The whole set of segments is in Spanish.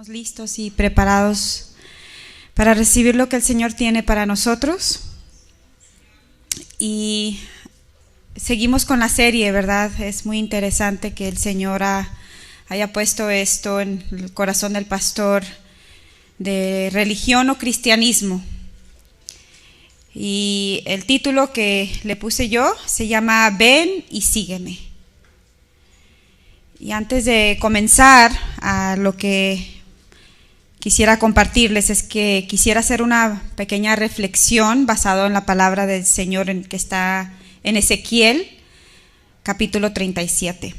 Estamos listos y preparados para recibir lo que el Señor tiene para nosotros. Y seguimos con la serie, ¿verdad? Es muy interesante que el Señor haya puesto esto en el corazón del pastor de religión o cristianismo. Y el título que le puse yo se llama Ven y sígueme. Y antes de comenzar a lo que quisiera compartirles es que quisiera hacer una pequeña reflexión basado en la palabra del Señor que está en Ezequiel, capítulo 37.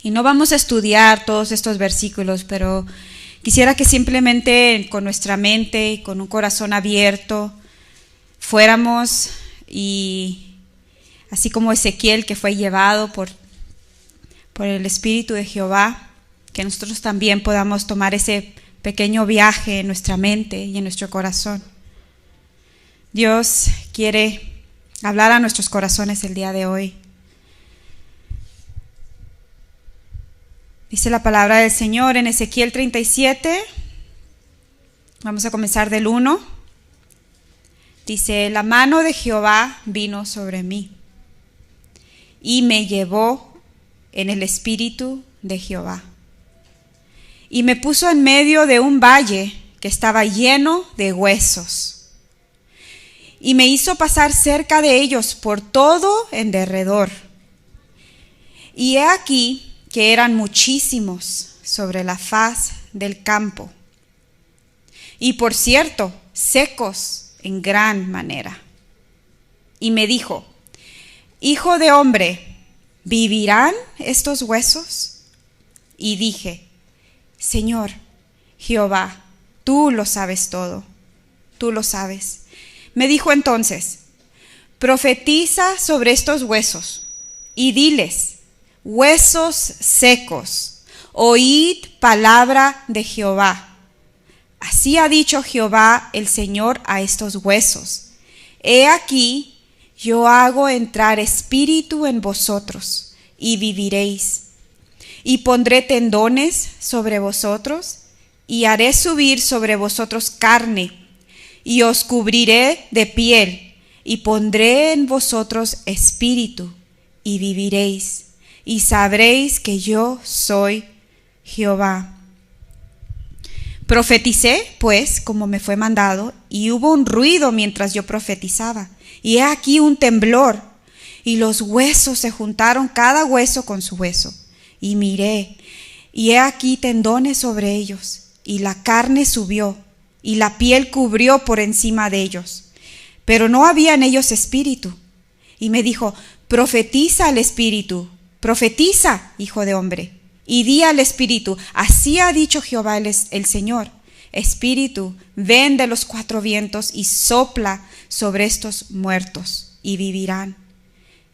Y no vamos a estudiar todos estos versículos, pero quisiera que simplemente con nuestra mente y con un corazón abierto fuéramos, y así como Ezequiel, que fue llevado por el Espíritu de Jehová, que nosotros también podamos tomar ese pequeño viaje en nuestra mente y en nuestro corazón. Dios quiere hablar a nuestros corazones el día de hoy. Dice la palabra del Señor en Ezequiel 37, vamos a comenzar del 1. Dice: la mano de Jehová vino sobre mí y me llevó en el espíritu de Jehová, y me puso en medio de un valle que estaba lleno de huesos, y me hizo pasar cerca de ellos por todo en derredor. Y he aquí que eran muchísimos sobre la faz del campo, y por cierto, secos en gran manera. Y me dijo: hijo de hombre, ¿vivirán estos huesos? Y dije: Señor Jehová, tú lo sabes todo, tú lo sabes. Me dijo entonces: profetiza sobre estos huesos y diles: huesos secos, oíd palabra de Jehová. Así ha dicho Jehová el Señor a estos huesos: he aquí, yo hago entrar espíritu en vosotros, y viviréis. Y pondré tendones sobre vosotros, y haré subir sobre vosotros carne, y os cubriré de piel, y pondré en vosotros espíritu, y viviréis. Y sabréis que yo soy Jehová. Profeticé, pues, como me fue mandado, y hubo un ruido mientras yo profetizaba. Y he aquí un temblor, y los huesos se juntaron cada hueso con su hueso. Y miré, y he aquí tendones sobre ellos, y la carne subió, y la piel cubrió por encima de ellos. Pero no había en ellos espíritu. Y me dijo: profetiza al espíritu, profetiza, hijo de hombre, y di al espíritu: así ha dicho Jehová el Señor. Espíritu, ven de los cuatro vientos y sopla sobre estos muertos, y vivirán.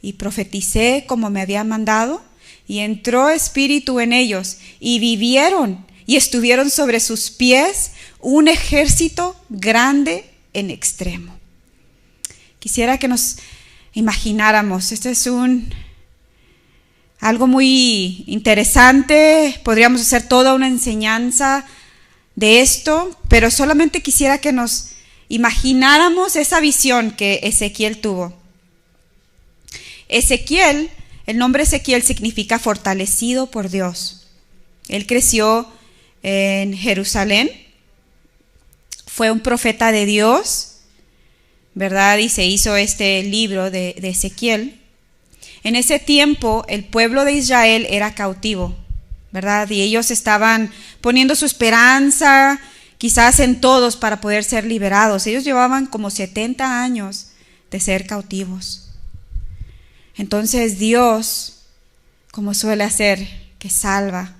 Y profeticé como me había mandado, y entró espíritu en ellos, y vivieron, y estuvieron sobre sus pies un ejército grande en extremo. Quisiera que nos imagináramos, este es algo muy interesante, podríamos hacer toda una enseñanza de esto, pero solamente quisiera que nos imagináramos esa visión que Ezequiel tuvo. Ezequiel, el nombre Ezequiel significa fortalecido por Dios. Él creció en Jerusalén, fue un profeta de Dios, ¿verdad? Y se hizo este libro de Ezequiel. En ese tiempo el pueblo de Israel era cautivo, ¿verdad? Y ellos estaban poniendo su esperanza quizás en todos para poder ser liberados. Ellos llevaban como 70 años de ser cautivos. Entonces Dios, como suele hacer, que salva,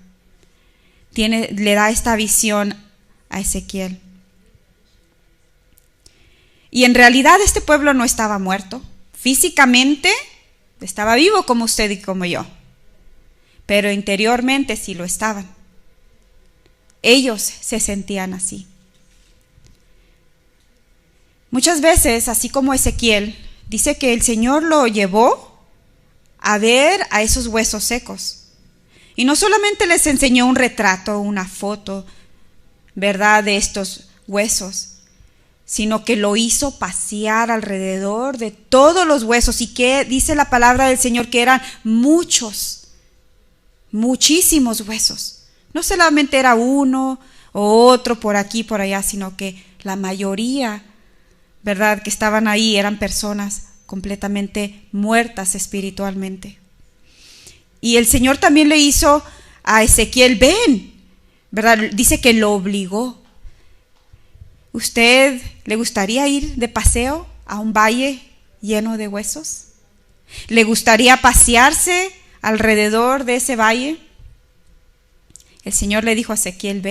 le da esta visión a Ezequiel. Y en realidad este pueblo no estaba muerto. Físicamente estaba vivo como usted y como yo, pero interiormente sí lo estaban. Ellos se sentían así. Muchas veces, así como Ezequiel, dice que el Señor lo llevó a ver a esos huesos secos. Y no solamente les enseñó un retrato, una foto, ¿verdad?, de estos huesos, sino que lo hizo pasear alrededor de todos los huesos. Y que dice la palabra del Señor que eran muchos, muchísimos huesos. No solamente era uno o otro por aquí, por allá, sino que la mayoría, ¿verdad?, que estaban ahí eran personas completamente muertas espiritualmente. Y el Señor también le hizo a Ezequiel, ven, ¿verdad? Dice que lo obligó. ¿Usted le gustaría ir de paseo a un valle lleno de huesos? ¿Le gustaría pasearse alrededor de ese valle? El Señor le dijo a Ezequiel,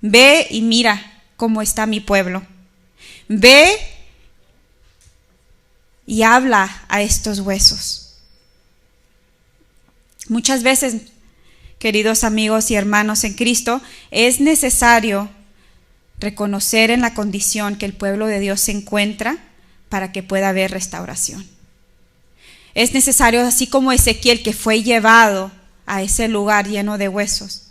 ve y mira cómo está mi pueblo. Ve y habla a estos huesos. Muchas veces, queridos amigos y hermanos en Cristo, es necesario reconocer en la condición que el pueblo de Dios se encuentra para que pueda haber restauración. Es necesario, así como Ezequiel, que fue llevado a ese lugar lleno de huesos,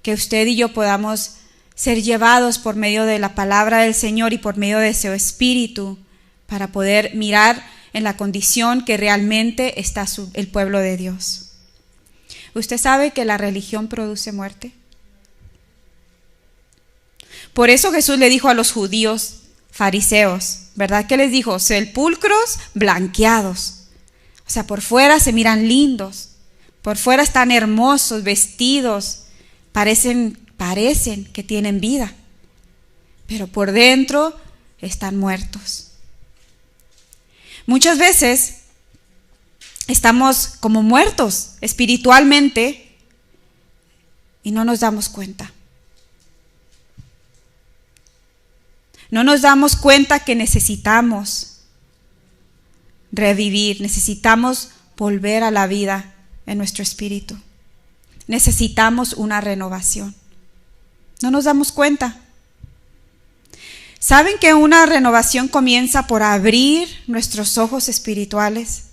que usted y yo podamos ser llevados por medio de la palabra del Señor y por medio de su Espíritu para poder mirar en la condición que realmente está el pueblo de Dios. ¿Usted sabe que la religión produce muerte? Por eso Jesús le dijo a los judíos fariseos, ¿verdad? ¿Qué les dijo? Sepulcros blanqueados. O sea, por fuera se miran lindos, por fuera están hermosos, vestidos, parecen que tienen vida, pero por dentro están muertos. Muchas veces estamos como muertos espiritualmente y no nos damos cuenta. No nos damos cuenta que necesitamos revivir, necesitamos volver a la vida en nuestro espíritu. Necesitamos una renovación. No nos damos cuenta. ¿Saben que una renovación comienza por abrir nuestros ojos espirituales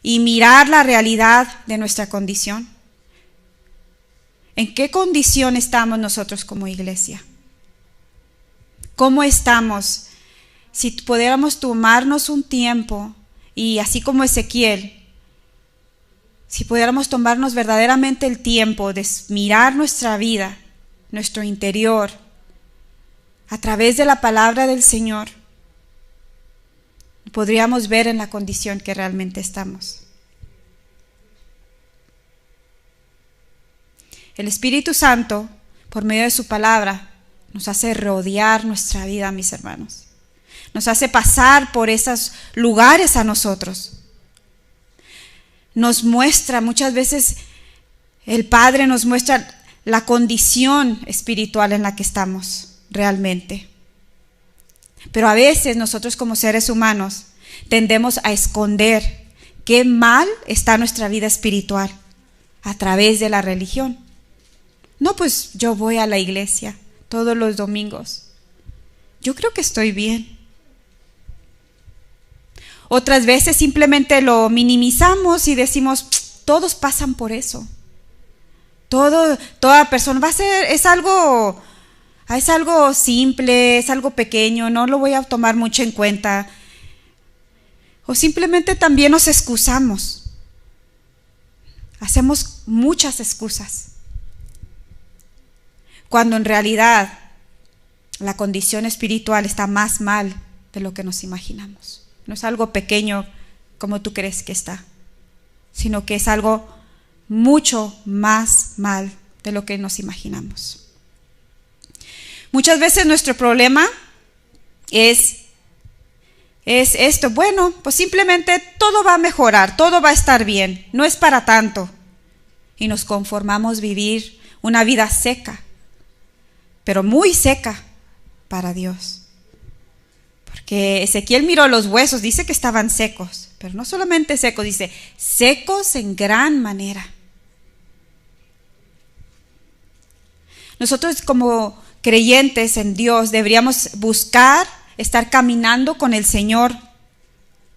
y mirar la realidad de nuestra condición? ¿En qué condición estamos nosotros como iglesia? ¿Cómo estamos? Si pudiéramos tomarnos un tiempo y así como Ezequiel, si pudiéramos tomarnos verdaderamente el tiempo de mirar nuestra vida, nuestro interior, a través de la palabra del Señor, podríamos ver en la condición que realmente estamos. El Espíritu Santo, por medio de su palabra, nos hace rodear nuestra vida, mis hermanos. Nos hace pasar por esos lugares a nosotros. Nos muestra, muchas veces el Padre nos muestra la condición espiritual en la que estamos realmente. Pero a veces nosotros como seres humanos tendemos a esconder qué mal está nuestra vida espiritual a través de la religión. No, pues yo voy a la iglesia todos los domingos. Yo creo que estoy bien. Otras veces simplemente lo minimizamos y decimos, todos pasan por eso. Toda persona es algo simple, es algo pequeño, no lo voy a tomar mucho en cuenta. O simplemente también nos excusamos. Hacemos muchas excusas. Cuando en realidad la condición espiritual está más mal de lo que nos imaginamos. No es algo pequeño como tú crees que está, sino que es algo mucho más mal de lo que nos imaginamos. Muchas veces nuestro problema es esto, bueno, pues simplemente todo va a mejorar, todo va a estar bien, no es para tanto. Y nos conformamos vivir una vida seca, pero muy seca para Dios. Porque Ezequiel miró los huesos, dice que estaban secos, pero no solamente secos, dice secos en gran manera. Nosotros como creyentes en Dios deberíamos buscar estar caminando con el Señor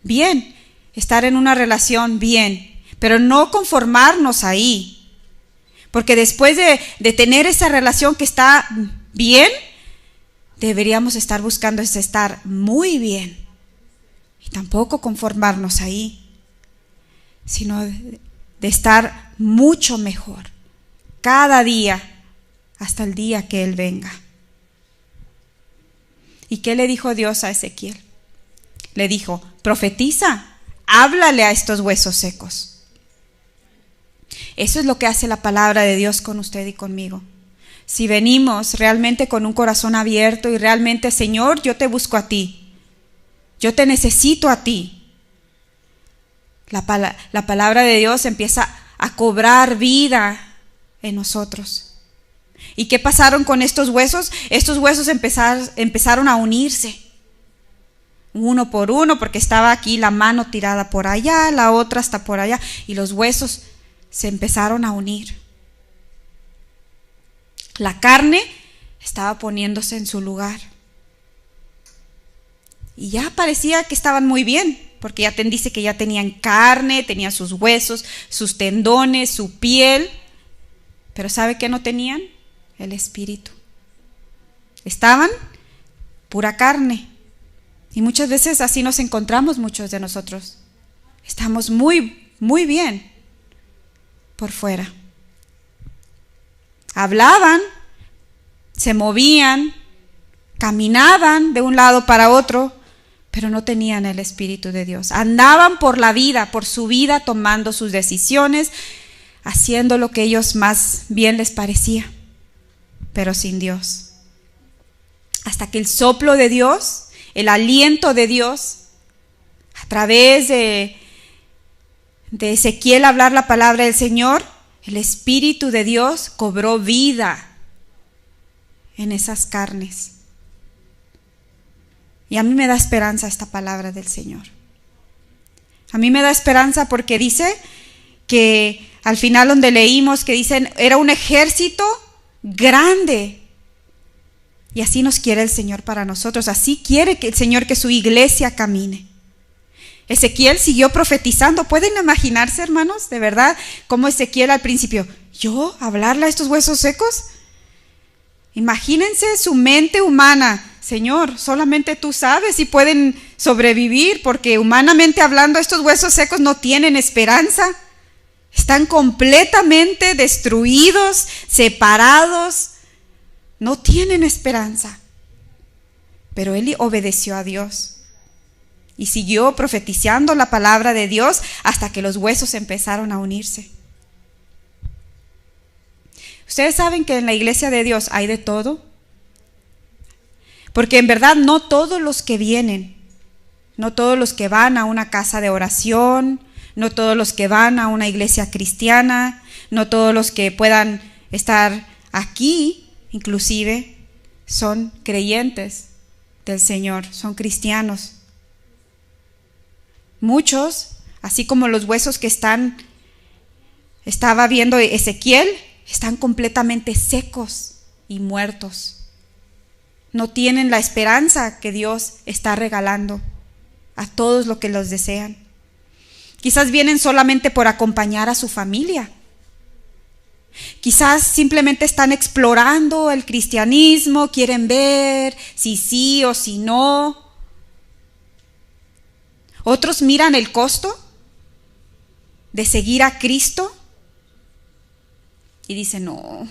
bien, estar en una relación bien, pero no conformarnos ahí, porque después de tener esa relación que está bien, deberíamos estar buscando estar muy bien, y tampoco conformarnos ahí, sino de estar mucho mejor, cada día, hasta el día que Él venga. ¿Y qué le dijo Dios a Ezequiel? Le dijo: profetiza, háblale a estos huesos secos. Eso es lo que hace la palabra de Dios con usted y conmigo. Si venimos realmente con un corazón abierto y realmente, Señor, yo te busco a ti, yo te necesito a ti, la palabra de Dios empieza a cobrar vida en nosotros. ¿Y qué pasaron con estos huesos? Estos huesos empezaron a unirse, uno por uno, porque estaba aquí la mano tirada por allá, la otra está por allá, y los huesos se empezaron a unir. La carne estaba poniéndose en su lugar. Y ya parecía que estaban muy bien, porque ya dice que ya tenían carne, tenían sus huesos, sus tendones, su piel. Pero ¿sabe qué no tenían? El espíritu. Estaban pura carne. Y muchas veces así nos encontramos muchos de nosotros. Estamos muy, muy bien por fuera. Hablaban, se movían, caminaban de un lado para otro, pero no tenían el Espíritu de Dios. Andaban por la vida, por su vida, tomando sus decisiones, haciendo lo que ellos más bien les parecía, pero sin Dios. Hasta que el soplo de Dios, el aliento de Dios, a través de Ezequiel hablar la palabra del Señor, el Espíritu de Dios cobró vida en esas carnes. Y a mí me da esperanza esta palabra del Señor. A mí me da esperanza porque dice que al final donde leímos que dicen era un ejército grande. Y así nos quiere el Señor para nosotros. Así quiere que el Señor que su iglesia camine. Ezequiel siguió profetizando. ¿Pueden imaginarse, hermanos, de verdad, cómo Ezequiel al principio, yo hablarle a estos huesos secos? Imagínense su mente humana. Señor, solamente tú sabes si pueden sobrevivir, porque humanamente hablando estos huesos secos no tienen esperanza. Están completamente destruidos, separados, no tienen esperanza. Pero él obedeció a Dios y siguió profetizando la palabra de Dios hasta que los huesos empezaron a unirse. Ustedes saben que en la iglesia de Dios hay de todo, porque en verdad no todos los que vienen, no todos los que van a una casa de oración, no todos los que van a una iglesia cristiana, no todos los que puedan estar aquí, inclusive, son creyentes del Señor, son cristianos. Muchos, así como los huesos que estaba viendo Ezequiel, están completamente secos y muertos. No tienen la esperanza que Dios está regalando a todos los que los desean. Quizás vienen solamente por acompañar a su familia. Quizás simplemente están explorando el cristianismo, quieren ver si sí o si no. Otros miran el costo de seguir a Cristo y dicen, no,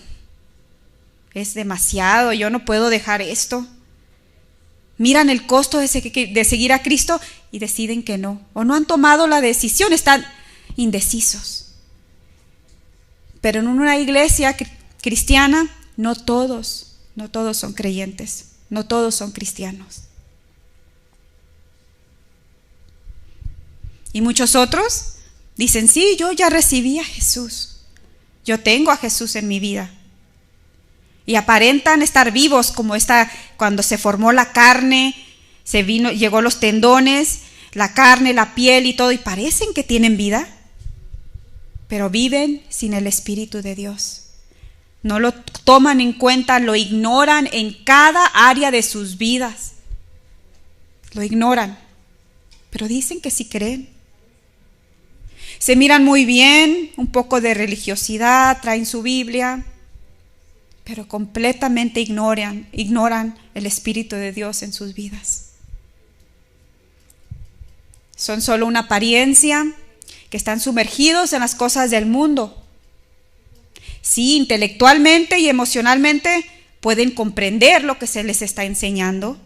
es demasiado, yo no puedo dejar esto. Miran el costo de seguir a Cristo y deciden que no, o no han tomado la decisión, están indecisos. Pero en una iglesia cristiana, no todos son creyentes, no todos son cristianos. Y muchos otros dicen, sí, yo ya recibí a Jesús, yo tengo a Jesús en mi vida. Y aparentan estar vivos como cuando se formó la carne, llegó los tendones, la carne, la piel y todo, y parecen que tienen vida, pero viven sin el Espíritu de Dios. No lo toman en cuenta, lo ignoran en cada área de sus vidas. Lo ignoran, pero dicen que sí creen. Se miran muy bien, un poco de religiosidad, traen su Biblia, pero completamente ignoran el Espíritu de Dios en sus vidas. Son solo una apariencia, que están sumergidos en las cosas del mundo. Sí, intelectualmente y emocionalmente pueden comprender lo que se les está enseñando.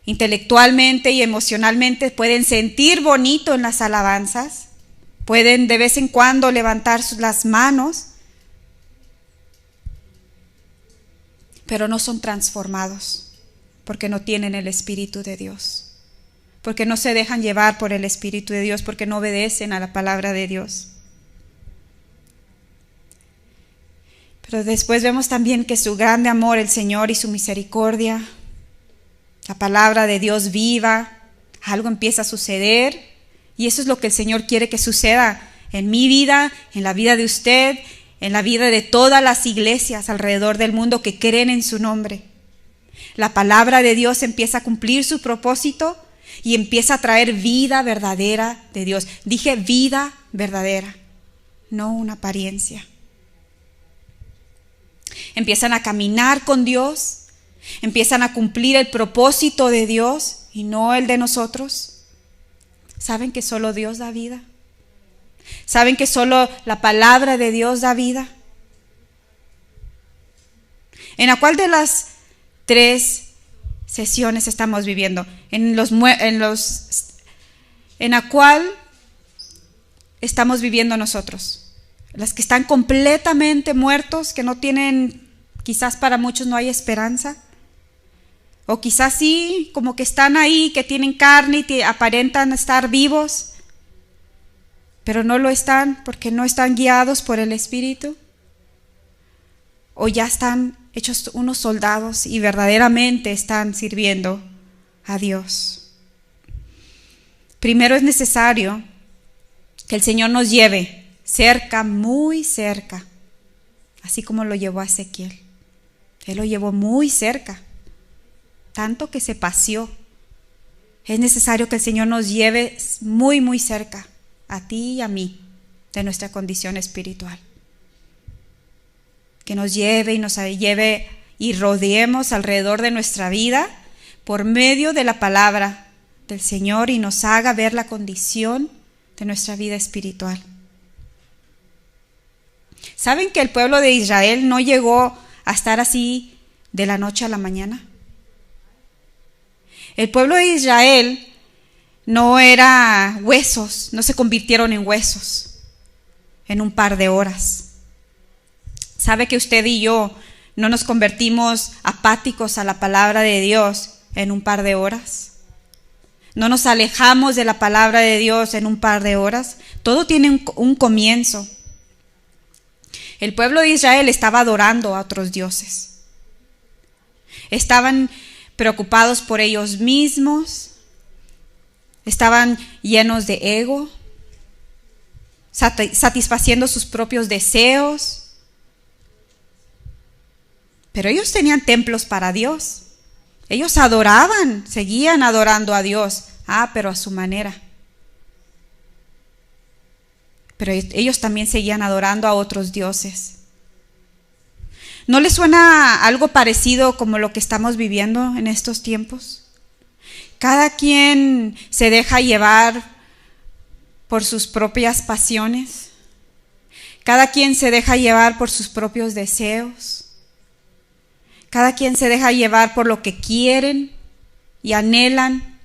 Intelectualmente y emocionalmente pueden sentir bonito en las alabanzas. Pueden de vez en cuando levantar las manos, pero no son transformados porque no tienen el Espíritu de Dios, porque no se dejan llevar por el Espíritu de Dios, porque no obedecen a la palabra de Dios. Pero después vemos también que su grande amor, el Señor, y su misericordia, la palabra de Dios viva, algo empieza a suceder, y eso es lo que el Señor quiere que suceda en mi vida, en la vida de usted, en la vida de todas las iglesias alrededor del mundo que creen en su nombre. La palabra de Dios empieza a cumplir su propósito y empieza a traer vida verdadera de Dios. Dije vida verdadera, no una apariencia. Empiezan a caminar con Dios, empiezan a cumplir el propósito de Dios y no el de nosotros. ¿Saben que solo Dios da vida? ¿Saben que solo la palabra de Dios da vida? ¿En la cual de las 3 sesiones estamos viviendo? ¿En la cual estamos viviendo nosotros? Las que están completamente muertos, que no tienen, quizás para muchos no hay esperanza. O quizás sí, como que están ahí, que tienen carne y aparentan estar vivos, pero no lo están porque no están guiados por el Espíritu. O ya están hechos unos soldados y verdaderamente están sirviendo a Dios. Primero es necesario que el Señor nos lleve cerca, muy cerca, así como lo llevó a Ezequiel. Él lo llevó muy cerca, tanto que se paseó. Es necesario que el Señor nos lleve muy, muy cerca, a ti y a mí, de nuestra condición espiritual. Que nos lleve y rodeemos alrededor de nuestra vida por medio de la palabra del Señor y nos haga ver la condición de nuestra vida espiritual. ¿Saben que el pueblo de Israel no llegó a estar así de la noche a la mañana? El pueblo de Israel no era huesos, no se convirtieron en huesos en un par de horas. ¿Sabe que usted y yo no nos convertimos apáticos a la palabra de Dios en un par de horas? No nos alejamos de la palabra de Dios en un par de horas. Todo tiene un comienzo. El pueblo de Israel estaba adorando a otros dioses. Estaban preocupados por ellos mismos. Estaban llenos de ego, satisfaciendo sus propios deseos. Pero ellos tenían templos para Dios. Ellos adoraban, seguían adorando a Dios. Pero a su manera. Pero ellos también seguían adorando a otros dioses. ¿No les suena algo parecido como lo que estamos viviendo en estos tiempos? Cada quien se deja llevar por sus propias pasiones. Cada quien se deja llevar por sus propios deseos. Cada quien se deja llevar por lo que quieren y anhelan.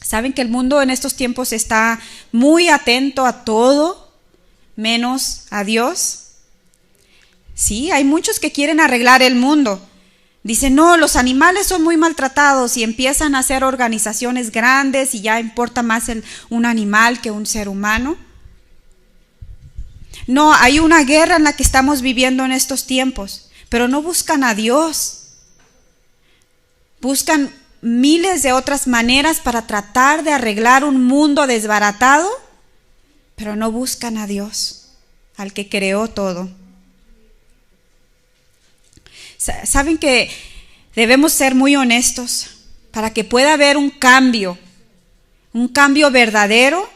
¿Saben que el mundo en estos tiempos está muy atento a todo, menos a Dios? Sí, hay muchos que quieren arreglar el mundo. Dicen, no, los animales son muy maltratados y empiezan a hacer organizaciones grandes y ya importa más un animal que un ser humano. No, hay una guerra en la que estamos viviendo en estos tiempos, pero no buscan a Dios. Buscan miles de otras maneras para tratar de arreglar un mundo desbaratado, pero no buscan a Dios, al que creó todo. Saben que debemos ser muy honestos para que pueda haber un cambio un cambio verdadero,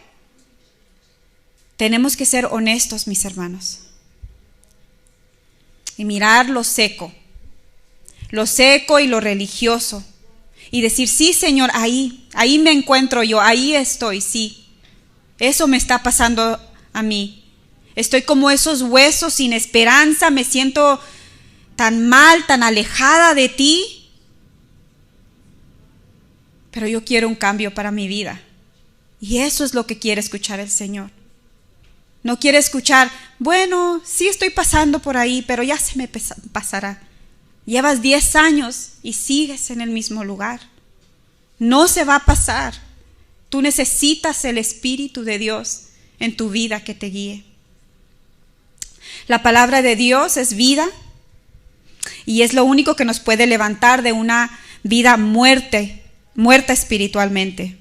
tenemos que ser honestos, mis hermanos, y mirar lo seco y lo religioso, y decir, sí, Señor, ahí me encuentro yo, ahí estoy, sí, eso me está pasando a mí. Estoy como esos huesos sin esperanza, me siento tan mal, tan alejada de ti, pero yo quiero un cambio para mi vida. Y eso es lo que quiere escuchar el Señor. No quiere escuchar, bueno, sí estoy pasando por ahí, pero ya se me pasará. Llevas 10 años y sigues en el mismo lugar. No se va a pasar. Tú necesitas el Espíritu de Dios en tu vida que te guíe. La palabra de Dios es vida y es lo único que nos puede levantar de una vida muerta espiritualmente.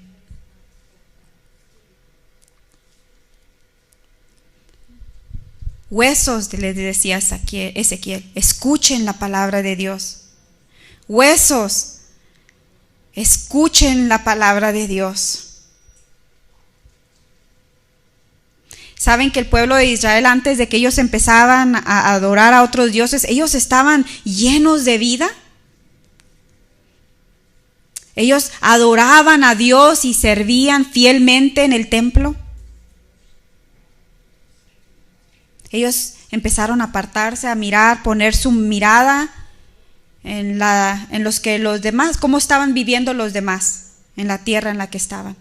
Huesos, le decía Ezequiel, escuchen la palabra de Dios. Huesos, escuchen la palabra de Dios. Saben que el pueblo de Israel, antes de que ellos empezaban a adorar a otros dioses, ellos estaban llenos de vida. Ellos adoraban a Dios y servían fielmente en el templo. Ellos empezaron a apartarse, a mirar, poner su mirada en los demás, cómo estaban viviendo los demás en la tierra en la que estaban.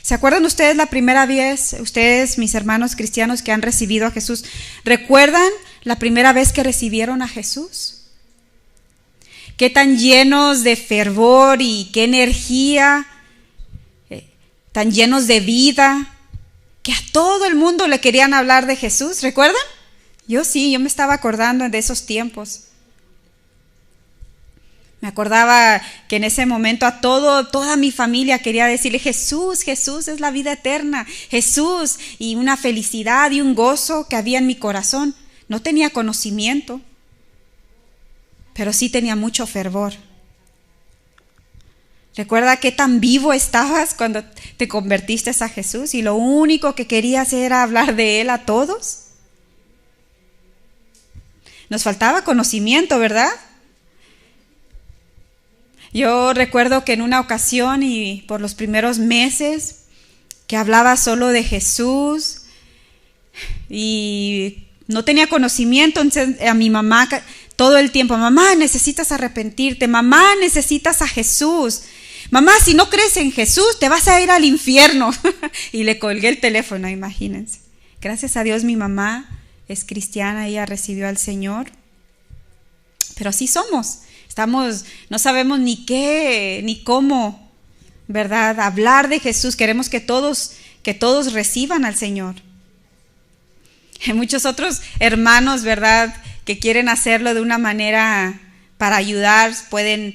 ¿Se acuerdan ustedes la primera vez, ustedes, mis hermanos cristianos que han recibido a Jesús, recuerdan la primera vez que recibieron a Jesús? Qué tan llenos de fervor y qué energía, tan llenos de vida, que a todo el mundo le querían hablar de Jesús, ¿recuerdan? Yo me estaba acordando de esos tiempos. Me acordaba que en ese momento a toda mi familia quería decirle, Jesús es la vida eterna, Jesús, y una felicidad y un gozo que había en mi corazón. No tenía conocimiento, pero sí tenía mucho fervor. Recuerda qué tan vivo estabas cuando te convertiste a Jesús y lo único que querías era hablar de Él a todos. Nos faltaba conocimiento, ¿verdad? Yo recuerdo que en una ocasión y por los primeros meses que hablaba solo de Jesús y no tenía conocimiento, entonces a mi mamá todo el tiempo, mamá, necesitas arrepentirte, mamá, necesitas a Jesús. Mamá, si no crees en Jesús, te vas a ir al infierno. Y le colgué el teléfono, imagínense. Gracias a Dios mi mamá es cristiana, ella recibió al Señor. Pero así somos. No sabemos ni qué, ni cómo, ¿verdad? Hablar de Jesús. Queremos que todos reciban al Señor. Hay muchos otros hermanos, ¿verdad?, que quieren hacerlo de una manera para ayudar, pueden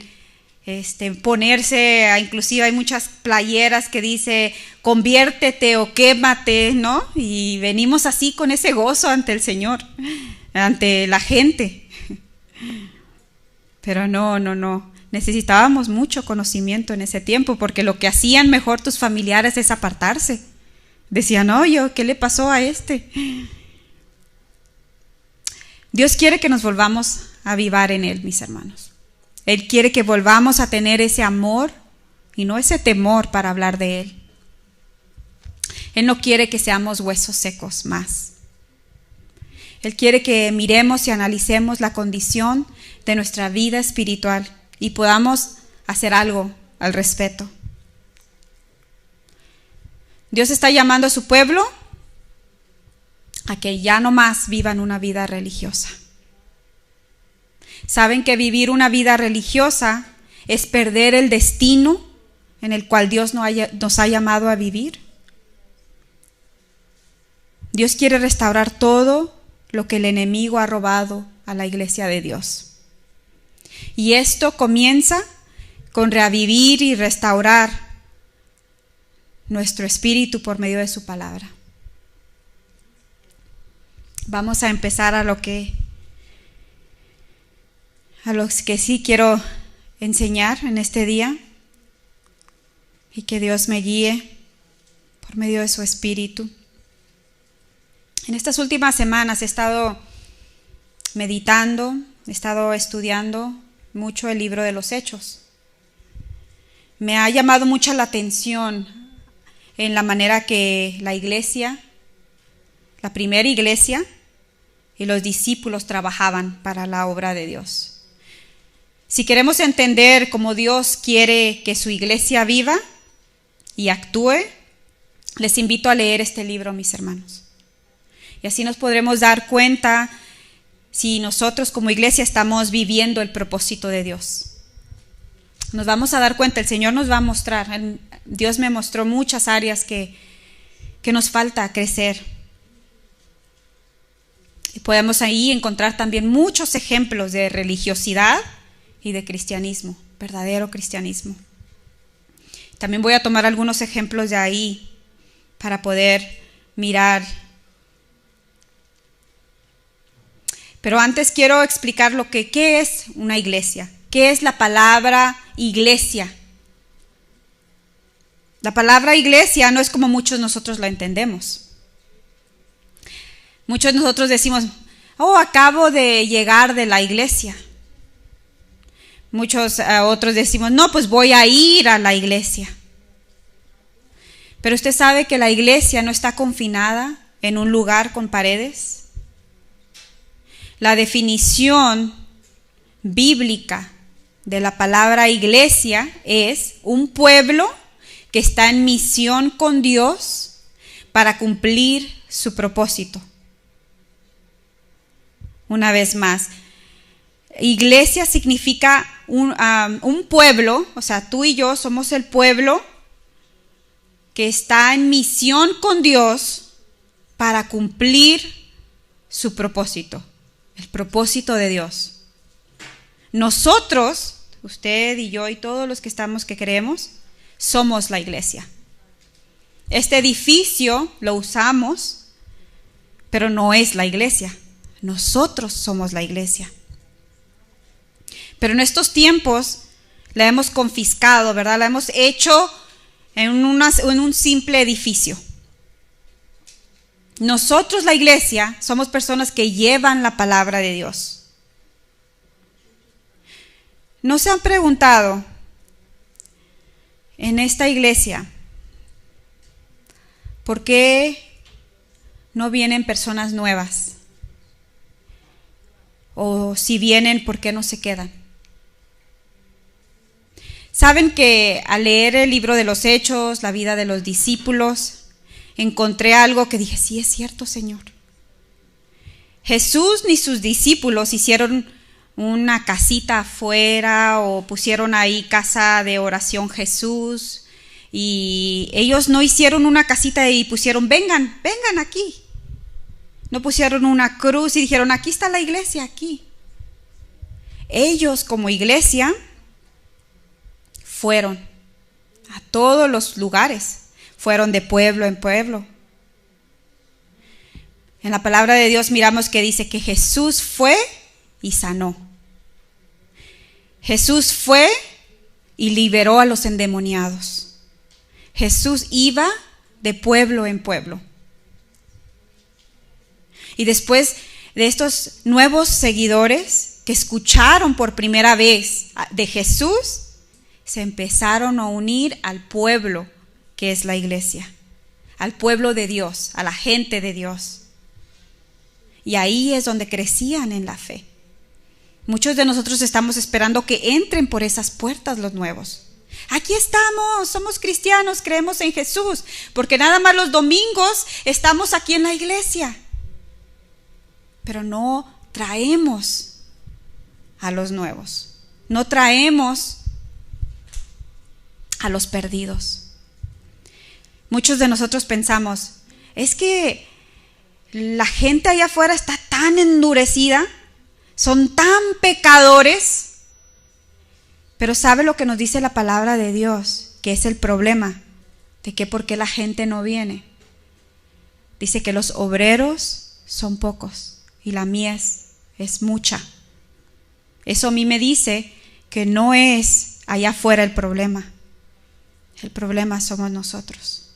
ponerse, inclusive hay muchas playeras que dice conviértete o quémate, ¿no? Y venimos así con ese gozo ante el Señor, ante la gente. Pero no, necesitábamos mucho conocimiento en ese tiempo, porque lo que hacían mejor tus familiares es apartarse. Decían, oye, ¿qué le pasó a este? Dios quiere que nos volvamos a avivar en Él, mis hermanos. Él quiere que volvamos a tener ese amor y no ese temor para hablar de Él. Él no quiere que seamos huesos secos más. Él quiere que miremos y analicemos la condición de nuestra vida espiritual y podamos hacer algo al respecto. Dios está llamando a su pueblo a que ya no más vivan una vida religiosa. Saben que vivir una vida religiosa es perder el destino en el cual Dios nos ha llamado a vivir. Dios quiere restaurar todo lo que el enemigo ha robado a la iglesia de Dios. Y esto comienza con revivir y restaurar nuestro espíritu por medio de su palabra. Vamos a empezar a lo que sí quiero enseñar en este día. y que Dios me guíe por medio de su Espíritu. En estas últimas semanas he estado meditando, he estado estudiando mucho el libro de los Hechos. Me ha llamado mucho la atención en la manera que la iglesia, la primera iglesia y los discípulos trabajaban para la obra de Dios. Si queremos entender cómo Dios quiere que su iglesia viva y actúe, les invito a leer este libro, mis hermanos. Y así nos podremos dar cuenta si nosotros como iglesia estamos viviendo el propósito de Dios. Nos vamos a dar cuenta, el Señor nos va a mostrar. Dios me mostró muchas áreas que nos falta crecer. Y podemos ahí encontrar también muchos ejemplos de religiosidad y de cristianismo, verdadero cristianismo. También voy a tomar algunos ejemplos de ahí para poder mirar. Pero antes quiero explicar qué es una iglesia. ¿Qué es la palabra iglesia? La palabra iglesia no es como muchos nosotros la entendemos. Muchos de nosotros decimos, acabo de llegar de la iglesia. Muchos otros decimos, no, pues voy a ir a la iglesia. Pero usted sabe que la iglesia no está confinada en un lugar con paredes. La definición bíblica de la palabra iglesia es un pueblo que está en misión con Dios para cumplir su propósito. Una vez más, iglesia significa un pueblo, o sea, tú y yo somos el pueblo que está en misión con Dios para cumplir su propósito, el propósito de Dios. Nosotros, usted y yo y todos los que creemos, somos la iglesia. Este edificio lo usamos, pero no es la iglesia. Nosotros somos la iglesia. Pero en estos tiempos la hemos confiscado, ¿verdad? La hemos hecho en un simple edificio. Nosotros, la iglesia, somos personas que llevan la palabra de Dios. ¿No se han preguntado en esta iglesia por qué no vienen personas nuevas? O si vienen, ¿por qué no se quedan? Saben que al leer el libro de los Hechos, la vida de los discípulos, encontré algo que dije, sí es cierto, Señor. Jesús ni sus discípulos hicieron una casita afuera o pusieron ahí casa de oración Jesús, y ellos no hicieron una casita y pusieron vengan aquí. No pusieron una cruz y dijeron aquí está la iglesia, aquí. Ellos como iglesia fueron a todos los lugares, fueron de pueblo en pueblo. En la palabra de Dios miramos que dice que Jesús fue y sanó. Jesús fue y liberó a los endemoniados. Jesús iba de pueblo en pueblo. Y después de estos nuevos seguidores que escucharon por primera vez de Jesús, se empezaron a unir al pueblo que es la iglesia, al pueblo de Dios, a la gente de Dios. Y ahí es donde crecían en la fe. Muchos de nosotros estamos esperando que entren por esas puertas los nuevos. Aquí estamos, somos cristianos, creemos en Jesús, porque nada más los domingos estamos aquí en la iglesia. Pero no traemos a los nuevos, no traemos a los perdidos. Muchos de nosotros pensamos, es que la gente allá afuera está tan endurecida, son tan pecadores, pero ¿sabe lo que nos dice la palabra de Dios? Que es el problema de que por qué la gente no viene. Dice que los obreros son pocos y la mies es mucha. Eso a mí me dice que no es allá afuera el problema. El problema somos nosotros,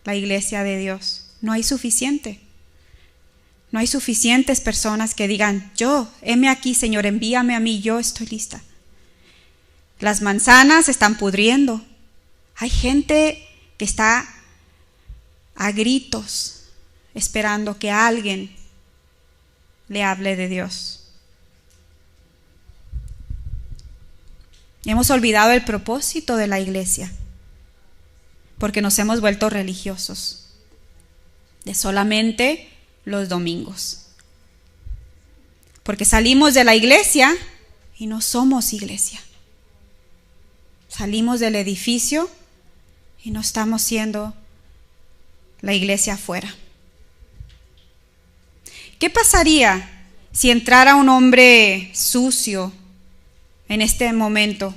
la iglesia de Dios. No hay suficiente. No hay suficientes personas que digan, yo, heme aquí, Señor, envíame a mí, yo estoy lista. Las manzanas se están pudriendo. Hay gente que está a gritos esperando que alguien le hable de Dios. Hemos olvidado el propósito de la iglesia porque nos hemos vuelto religiosos de solamente los domingos. Porque salimos de la iglesia y no somos iglesia. Salimos del edificio y no estamos siendo la iglesia afuera. ¿Qué pasaría si entrara un hombre sucio en este momento,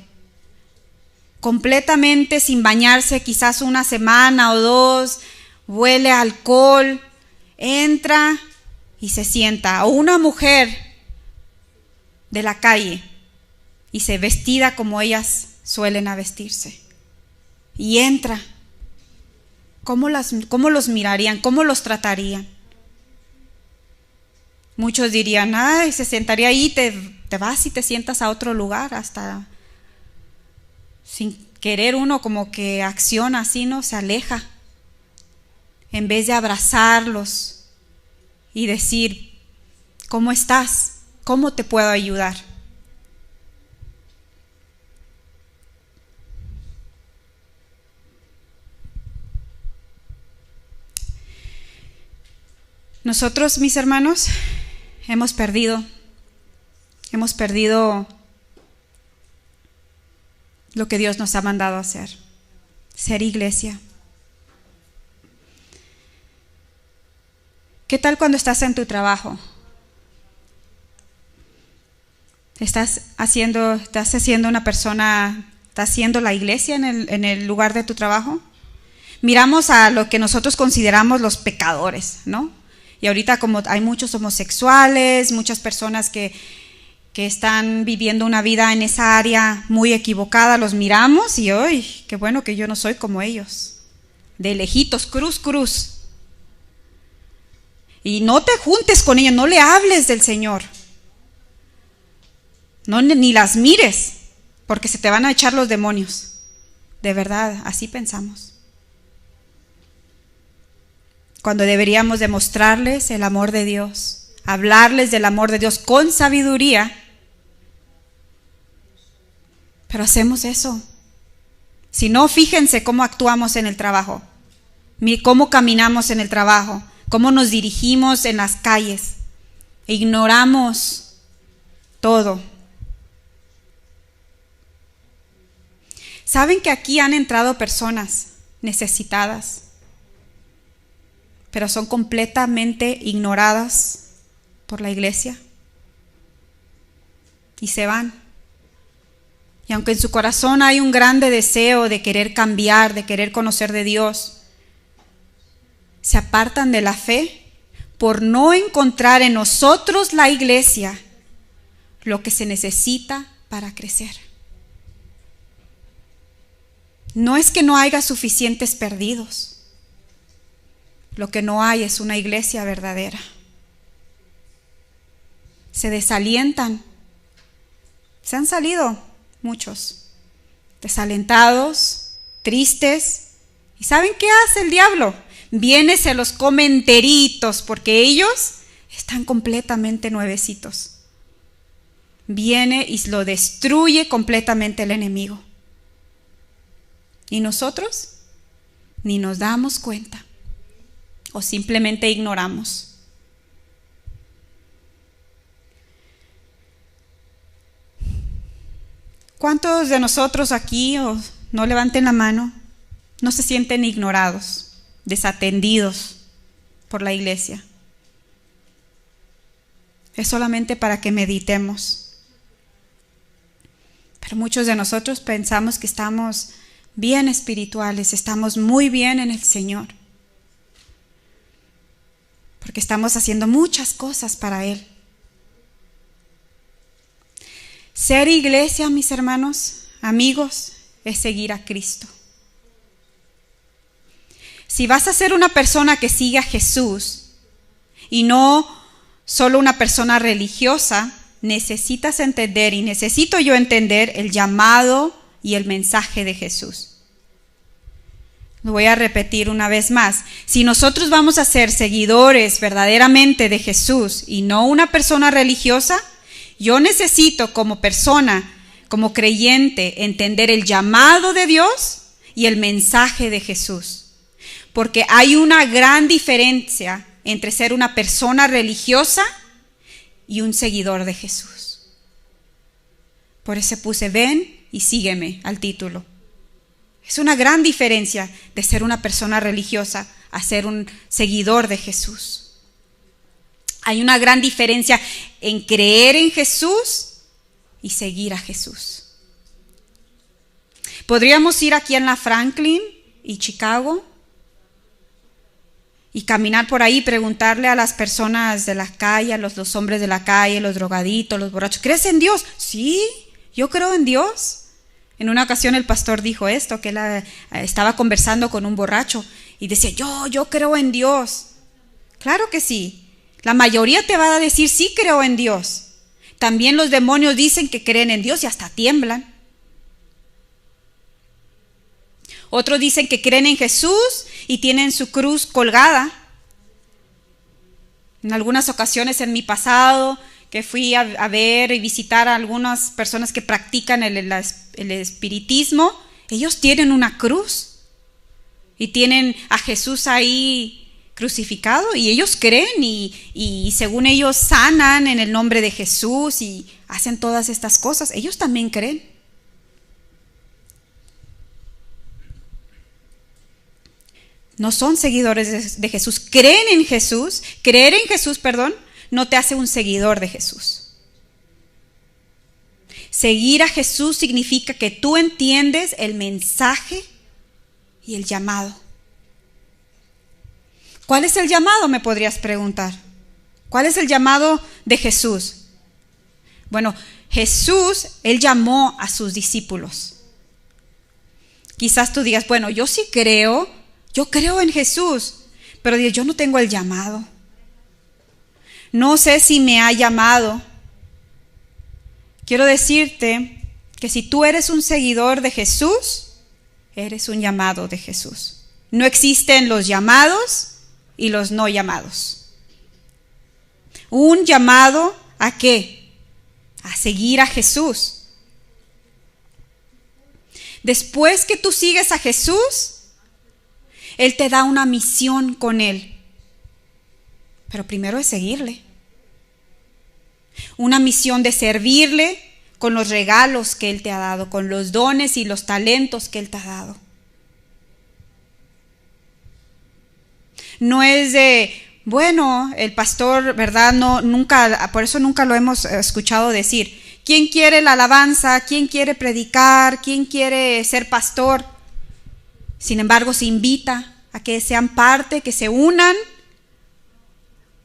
completamente sin bañarse, quizás una semana o dos, huele a alcohol, entra y se sienta? O una mujer de la calle y se vestida como ellas suelen a vestirse y entra. ¿Cómo los mirarían? ¿Cómo los tratarían? Muchos dirían, ay, se sentaría ahí, te vas y te sientas a otro lugar, hasta sin querer uno como que acciona así, ¿no? Se aleja, en vez de abrazarlos y decir, ¿cómo estás? ¿Cómo te puedo ayudar? Nosotros, mis hermanos, hemos perdido lo que Dios nos ha mandado a hacer, ser iglesia. ¿Qué tal cuando estás en tu trabajo? ¿Estás haciendo una persona, estás haciendo la iglesia en el lugar de tu trabajo? Miramos a lo que nosotros consideramos los pecadores, ¿no? Y ahorita como hay muchos homosexuales, muchas personas que están viviendo una vida en esa área muy equivocada, los miramos y ¡ay, qué bueno que yo no soy como ellos! De lejitos, cruz. Y no te juntes con ellos, no le hables del Señor. No, ni las mires, porque se te van a echar los demonios. De verdad, así pensamos. Cuando deberíamos demostrarles el amor de Dios, hablarles del amor de Dios con sabiduría, pero hacemos eso. Si no, fíjense cómo actuamos en el trabajo, cómo caminamos en el trabajo, cómo nos dirigimos en las calles. Ignoramos todo. ¿Saben que aquí han entrado personas necesitadas, pero son completamente ignoradas por la iglesia? Y se van. Y aunque en su corazón hay un grande deseo de querer cambiar, de querer conocer de Dios, se apartan de la fe por no encontrar en nosotros, la iglesia, lo que se necesita para crecer. No es que no haya suficientes perdidos. Lo que no hay es una iglesia verdadera. Se desalientan. Se han salido muchos, desalentados, tristes. ¿Y saben qué hace el diablo? Viene, se los come enteritos, porque ellos están completamente nuevecitos. Viene y lo destruye completamente el enemigo. ¿Y nosotros? Ni nos damos cuenta. O simplemente ignoramos. ¿Cuántos de nosotros aquí, o no levanten la mano, no se sienten ignorados, desatendidos por la iglesia? Es solamente para que meditemos. Pero muchos de nosotros pensamos que estamos bien espirituales, estamos muy bien en el Señor, porque estamos haciendo muchas cosas para Él. Ser iglesia, mis hermanos, amigos, es seguir a Cristo. Si vas a ser una persona que sigue a Jesús y no solo una persona religiosa, necesitas entender, y necesito yo entender, el llamado y el mensaje de Jesús. Lo voy a repetir una vez más. Si nosotros vamos a ser seguidores verdaderamente de Jesús y no una persona religiosa, yo necesito como persona, como creyente, entender el llamado de Dios y el mensaje de Jesús. Porque hay una gran diferencia entre ser una persona religiosa y un seguidor de Jesús. Por eso puse ven y sígueme al título. Es una gran diferencia de ser una persona religiosa a ser un seguidor de Jesús. Hay una gran diferencia en creer en Jesús y seguir a Jesús. Podríamos ir aquí en la Franklin y Chicago y caminar por ahí y preguntarle a las personas de la calle, a los hombres de la calle, los drogaditos, los borrachos, ¿crees en Dios? Sí, yo creo en Dios. En una ocasión el pastor dijo esto, que él estaba conversando con un borracho y decía, yo creo en Dios. Claro que sí. La mayoría te va a decir, sí creo en Dios. También los demonios dicen que creen en Dios y hasta tiemblan. Otros dicen que creen en Jesús y tienen su cruz colgada. En algunas ocasiones en mi pasado, que fui a ver y visitar a algunas personas que practican el espiritismo, ellos tienen una cruz y tienen a Jesús ahí crucificado y ellos creen y según ellos sanan en el nombre de Jesús y hacen todas estas cosas. Ellos también creen. No son seguidores de Jesús. Creer en Jesús, no te hace un seguidor de Jesús. Seguir a Jesús significa que tú entiendes el mensaje y el llamado. ¿Cuál es el llamado? Me podrías preguntar. ¿Cuál es el llamado de Jesús? Bueno, Jesús, Él llamó a sus discípulos. Quizás tú digas, bueno, yo sí creo, yo creo en Jesús, pero yo no tengo el llamado. No sé si me ha llamado. Quiero decirte que si tú eres un seguidor de Jesús, eres un llamado de Jesús. No existen los llamados y los no llamados. Un llamado ¿a qué? A seguir a Jesús. Después que tú sigues a Jesús, Él te da una misión con Él. Pero primero es seguirle. Una misión de servirle con los regalos que Él te ha dado, con los dones y los talentos que Él te ha dado. No es de, bueno, el pastor, ¿verdad? No, nunca, por eso nunca lo hemos escuchado decir. ¿Quién quiere la alabanza? ¿Quién quiere predicar? ¿Quién quiere ser pastor? Sin embargo, se invita a que sean parte, que se unan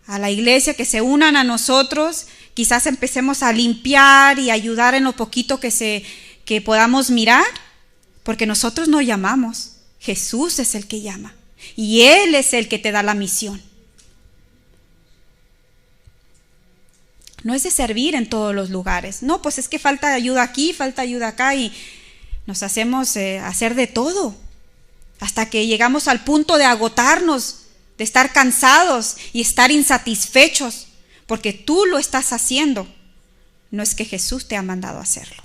a la iglesia, que se unan a nosotros. Quizás empecemos a limpiar y ayudar en lo poquito que podamos mirar, porque nosotros no llamamos. Jesús es el que llama y Él es el que te da la misión. No es de servir en todos los lugares. No, pues es que falta ayuda aquí, falta ayuda acá y nos hacemos hacer de todo hasta que llegamos al punto de agotarnos, de estar cansados y estar insatisfechos, porque tú lo estás haciendo. No es que Jesús te ha mandado a hacerlo.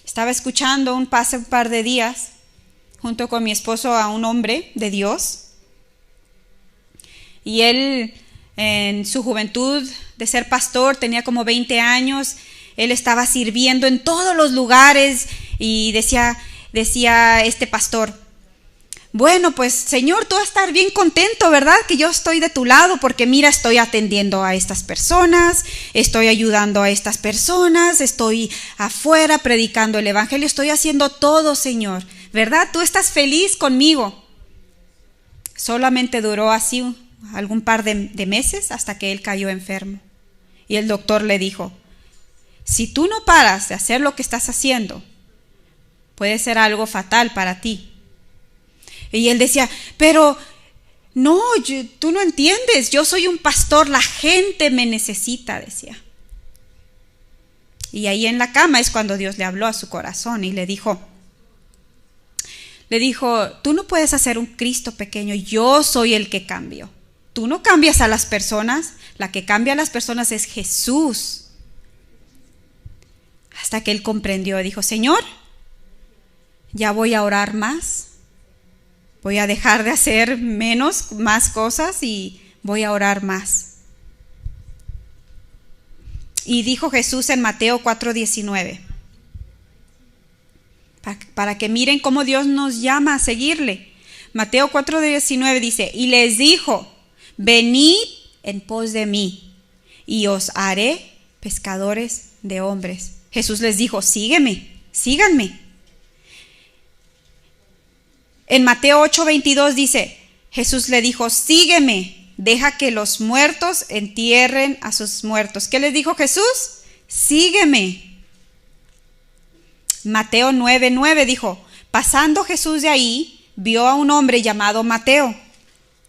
Estaba escuchando hace un par de días, junto con mi esposo, a un hombre de Dios, y él en su juventud de ser pastor, tenía como 20 años, él estaba sirviendo en todos los lugares y decía este pastor, bueno, pues Señor, tú vas a estar bien contento, ¿verdad? Que yo estoy de tu lado porque mira, estoy atendiendo a estas personas, estoy ayudando a estas personas, estoy afuera predicando el evangelio, estoy haciendo todo, Señor, ¿verdad? Tú estás feliz conmigo. Solamente duró así algún par de meses hasta que él cayó enfermo. Y el doctor le dijo, si tú no paras de hacer lo que estás haciendo, puede ser algo fatal para ti. Y él decía, pero no, tú no entiendes, yo soy un pastor, la gente me necesita, decía. Y ahí en la cama es cuando Dios le habló a su corazón y le dijo, tú no puedes hacer un Cristo pequeño, yo soy el que cambio. Tú no cambias a las personas, la que cambia a las personas es Jesús. Hasta que él comprendió, dijo, Señor, ya voy a orar más, voy a dejar de hacer más cosas y voy a orar más. Y dijo Jesús en Mateo 4:19, para que miren cómo Dios nos llama a seguirle. Mateo 4:19 dice, y les dijo, venid en pos de mí, y os haré pescadores de hombres. Jesús les dijo, síganme. En Mateo 8:22 dice, Jesús le dijo, sígueme, deja que los muertos entierren a sus muertos. ¿Qué les dijo Jesús? Sígueme. Mateo 9:9 dijo, pasando Jesús de ahí, vio a un hombre llamado Mateo,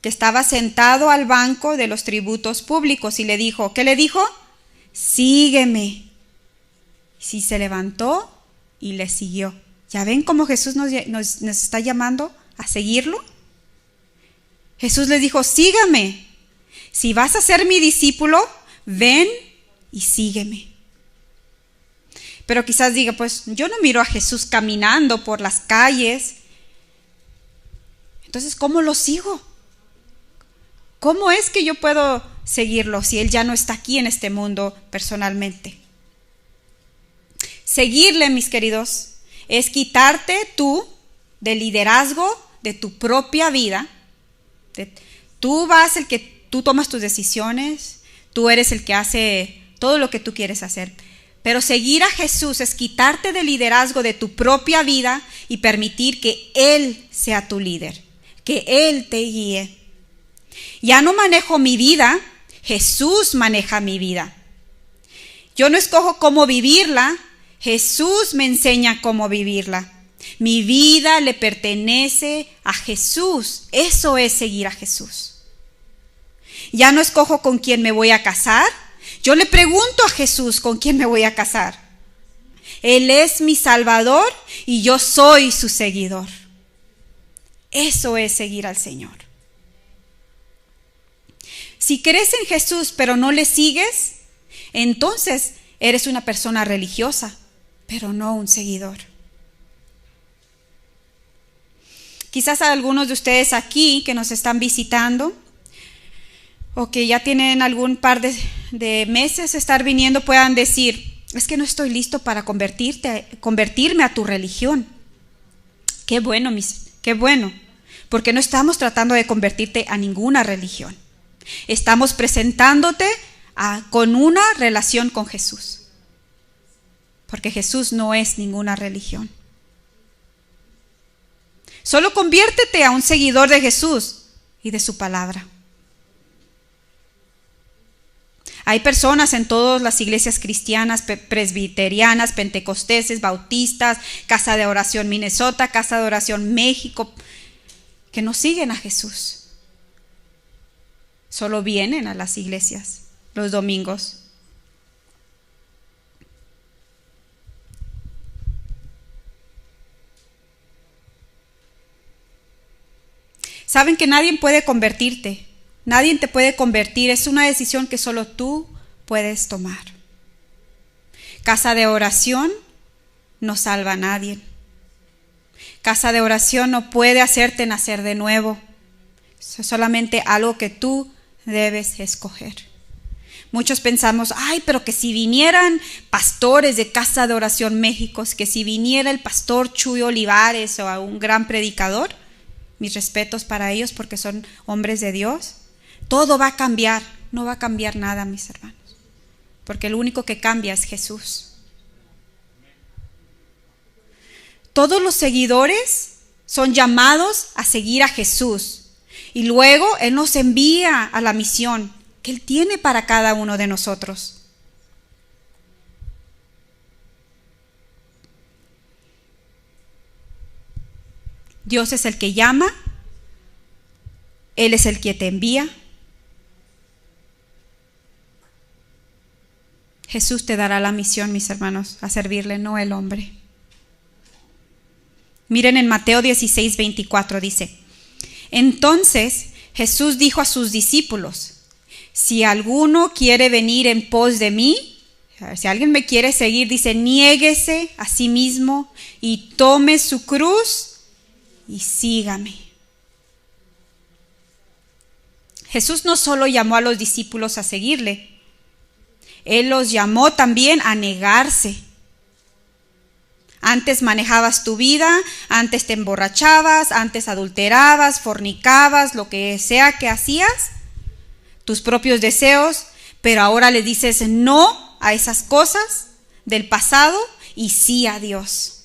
que estaba sentado al banco de los tributos públicos y le dijo, ¿qué le dijo? Sígueme. Sí, se levantó y le siguió. ¿Ya ven cómo Jesús nos está llamando a seguirlo? Jesús les dijo, sígame. Si vas a ser mi discípulo, ven y sígueme. Pero quizás diga, pues yo no miro a Jesús caminando por las calles. Entonces, ¿cómo lo sigo? ¿Cómo es que yo puedo seguirlo si Él ya no está aquí en este mundo personalmente? Seguirle, mis queridos, es quitarte tú del liderazgo de tu propia vida. Tú tomas tus decisiones, tú eres el que hace todo lo que tú quieres hacer. Pero seguir a Jesús es quitarte del liderazgo de tu propia vida y permitir que Él sea tu líder, que Él te guíe. Ya no manejo mi vida, Jesús maneja mi vida. Yo no escojo cómo vivirla, Jesús me enseña cómo vivirla. Mi vida le pertenece a Jesús. Eso es seguir a Jesús. Ya no escojo con quién me voy a casar. Yo le pregunto a Jesús con quién me voy a casar. Él es mi Salvador y yo soy su seguidor. Eso es seguir al Señor. Si crees en Jesús pero no le sigues, entonces eres una persona religiosa, pero no un seguidor. Quizás algunos de ustedes aquí que nos están visitando o que ya tienen algún par de meses estar viniendo puedan decir, es que no estoy listo para convertirme a tu religión. Qué bueno, porque no estamos tratando de convertirte a ninguna religión. Estamos presentándote con una relación con Jesús, porque Jesús no es ninguna religión. Solo conviértete a un seguidor de Jesús y de su palabra. Hay personas en todas las iglesias cristianas, presbiterianas, pentecosteses, bautistas, Casa de Oración Minnesota, Casa de Oración México, que no siguen a Jesús. Solo vienen a las iglesias los domingos. Saben que nadie puede convertirte. Nadie te puede convertir. Es una decisión que solo tú puedes tomar. Casa de oración no salva a nadie. Casa de oración no puede hacerte nacer de nuevo. Es solamente algo que tú debes escoger. Muchos pensamos, pero que si vinieran pastores de Casa de Oración México, que si viniera el pastor Chuy Olivares o a un gran predicador, mis respetos para ellos porque son hombres de Dios, todo va a cambiar. No va a cambiar nada, mis hermanos, porque el único que cambia es Jesús. Todos los seguidores son llamados a seguir a Jesús y luego Él nos envía a la misión que Él tiene para cada uno de nosotros. Dios es el que llama Él es el que te envía. Jesús te dará la misión, mis hermanos, a servirle, no el hombre. Miren en Mateo 16:24 dice: entonces Jesús dijo a sus discípulos: si alguno quiere venir en pos de mí, si alguien me quiere seguir, dice, niéguese a sí mismo y tome su cruz y sígame. Jesús no solo llamó a los discípulos a seguirle, Él los llamó también a negarse. Antes manejabas tu vida, antes te emborrachabas, antes adulterabas, fornicabas, lo que sea que hacías, tus propios deseos, pero ahora le dices no a esas cosas del pasado y sí a Dios.